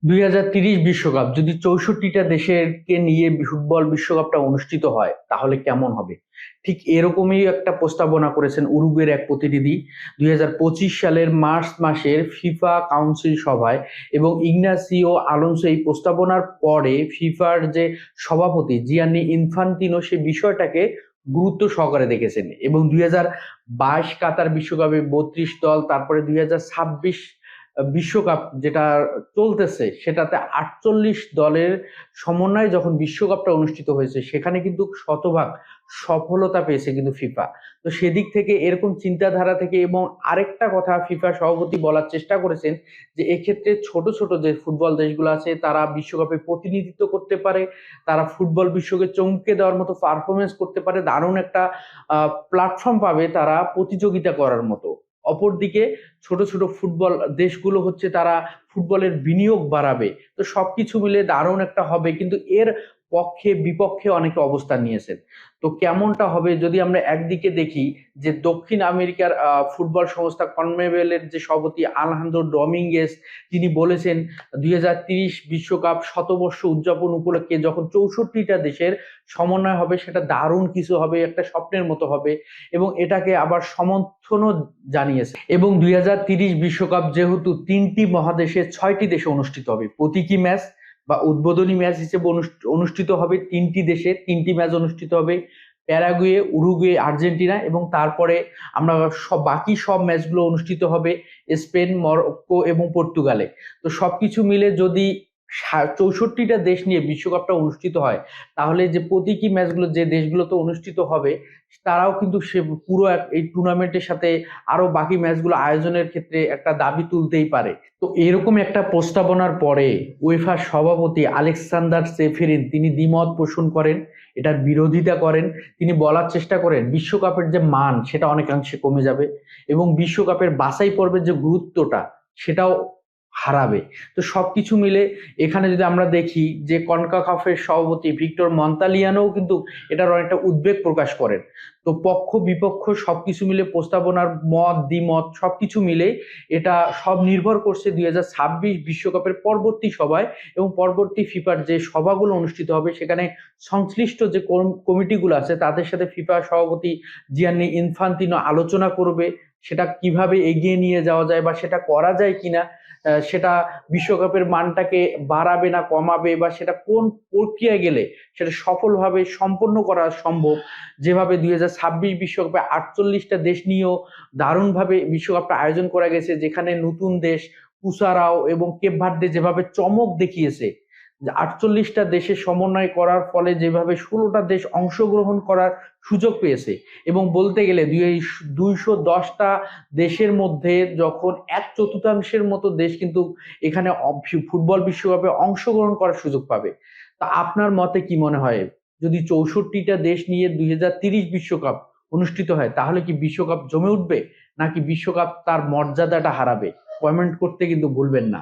2030 বিশ্বকাপ যদি 64টা দেশেরকে নিয়ে ফুটবল বিশ্বকাপটা অনুষ্ঠিত হয় তাহলে কেমন হবে? ঠিক এরকমই একটা প্রস্তাবনা করেছেন উরুগুয়ের এক প্রতিনিধি 2025 সালের মার্চ মাসের ফিফা কাউন্সিল সভায়। এবং ইগনাসিও আলোনসো এই প্রস্তাবনার পরে ফিফার যে সভাপতি জিয়ান্নি ইনফান্তিনো সে বিষয়টাকে গুরুত্ব সহকারে দেখেছেন এবং 2022 কাতার বিশ্বকাপে 32 দল, তারপরে 2026 বিশ্বকাপ যেটা চলতেছে সেটাতে 48 দলের সমন্বয়ে যখন বিশ্বকাপটা অনুষ্ঠিত হয়েছে সেখানে কিন্তু শতভাগ সফলতা পেয়েছে কিন্তু ফিফা। তো সেদিক থেকে এরকম চিন্তাধারা থেকে এবং আরেকটা কথা ফিফা সভাপতি বলার চেষ্টা করেছেন যে এক্ষেত্রে ছোট ছোট যে ফুটবল দেশগুলো আছে তারা বিশ্বকাপে প্রতিনিধিত্ব করতে পারে, তারা ফুটবল বিশ্বকে চমকে দেওয়ার মতো পারফরমেন্স করতে পারে, দারুণ একটা প্ল্যাটফর্ম পাবে তারা প্রতিযোগিতা করার মতো। অপরদিকে ছোট ছোট ফুটবল দেশগুলো হচ্ছে তারা ফুটবলের বিনিয়োগ বাড়াবে। তো সবকিছু মিলে দারুণ একটা হবে, কিন্তু এর পক্ষে বিপক্ষে অনেকে অবস্থান নিয়েছেন। তো কেমনটা হবে যদি আমরা একদিকে দেখি যে দক্ষিণ আমেরিকার ফুটবল সংস্থা কনমেবলের যে সভাপতি আলহান্দ্রো ডমিঙ্গেস তিনি বলেছেন 2030 বিশ্বকাপ শতবর্ষ উদযাপন উপলক্ষে যখন 64টা দেশের সমন্বয় হবে সেটা দারুণ কিছু হবে, একটা স্বপ্নের মতো হবে। এবং এটাকে আবার সমর্থনও জানিয়েছে। এবং 2030 বিশ্বকাপ যেহেতু 3টি মহাদেশে 6টি দেশে অনুষ্ঠিত হবে, প্রতীকী ম্যাচ বা উদ্বোধনী ম্যাচ হিসেবে অনুষ্ঠিত হবে 3টি দেশে 3টি ম্যাচ অনুষ্ঠিত হবে, প্যারাগুয়ে, উরুগুয়ে, আর্জেন্টিনা, এবং তারপরে আমরা বাকি সব ম্যাচগুলো অনুষ্ঠিত হবে স্পেন, মরক্কো এবং পর্তুগালে। তো সবকিছু মিলে যদি 64টা দেশ নিয়ে বিশ্বকাপটা অনুষ্ঠিত হয় তাহলে যে প্রতীকী ম্যাচগুলো যে দেশগুলোতে অনুষ্ঠিত হবে তারাও কিন্তু সে পুরো এই টুর্নামেন্টের সাথে আরো বাকি ম্যাচগুলো আয়োজনের ক্ষেত্রে একটা দাবি তুলতেই পারে। তো এরকম একটা প্রস্তাবনার পরে উয়েফার সভাপতি আলেকসান্ডার সেফেরিন তিনি দ্বিমত পোষণ করেন, এটার বিরোধিতা করেন। তিনি বলার চেষ্টা করেন বিশ্বকাপের যে মান সেটা অনেকাংশে কমে যাবে এবং বিশ্বকাপের বাছাই পর্বের যে গুরুত্বটা সেটাও হারাবে। তো সবকিছু মিলে এখানে যদি আমরা দেখি যে কনকাকাফের সভাপতি ভিক্টর মন্তালিয়ানোও কিন্তু এটার অনেকটা উদ্বেগ প্রকাশ করেন। তো পক্ষ বিপক্ষ সবকিছু মিলে প্রস্তাবনার মত দ্বিমত সবকিছু মিলে এটা সব নির্ভর করছে 2026 বিশ্বকাপের পরবর্তী সভায় এবং পরবর্তী ফিফার যে সভাগুলো অনুষ্ঠিত হবে সেখানে সংশ্লিষ্ট যে কমিটিগুলো আছে তাদের সাথে ফিফা সভাপতি জিয়ান্নি ইনফান্তিনো আলোচনা করবে সেটা কিভাবে এগিয়ে নিয়ে যাওয়া যায় বা সেটা করা যায় কিনা, সেটা বিশ্বকাপের মানটাকে বাড়াবে না কমাবে, বা সেটা কোন প্রক্রিয়ায় গেলে সেটা সফলভাবে সম্পন্ন করা সম্ভব। যেভাবে 2026 বিশ্বকাপে 48টা দেশ নিয়েও দারুণভাবে বিশ্বকাপটা আয়োজন করা গেছে, যেখানে নতুন দেশ কুসারাও এবং কেপ ভার্দে যেভাবে চমক দেখিয়েছে, 48টা দেশের সমন্বয় করার ফলে যেভাবে 16টা দেশ অংশগ্রহণ করার সুযোগ পেয়েছে। এবং বলতে গেলে 210টা দেশের মধ্যে যখন 1/4 মতো দেশ কিন্তু এখানে ফুটবল বিশ্বকাপে অংশগ্রহণ করার সুযোগ পাবে। তা আপনার মতে কি মনে হয় যদি 64টা দেশ নিয়ে 2030 বিশ্বকাপ অনুষ্ঠিত হয় তাহলে কি বিশ্বকাপ জমে উঠবে নাকি বিশ্বকাপ তার মর্যাদাটা হারাবে? কমেন্ট করতে কিন্তু ভুলবেন না।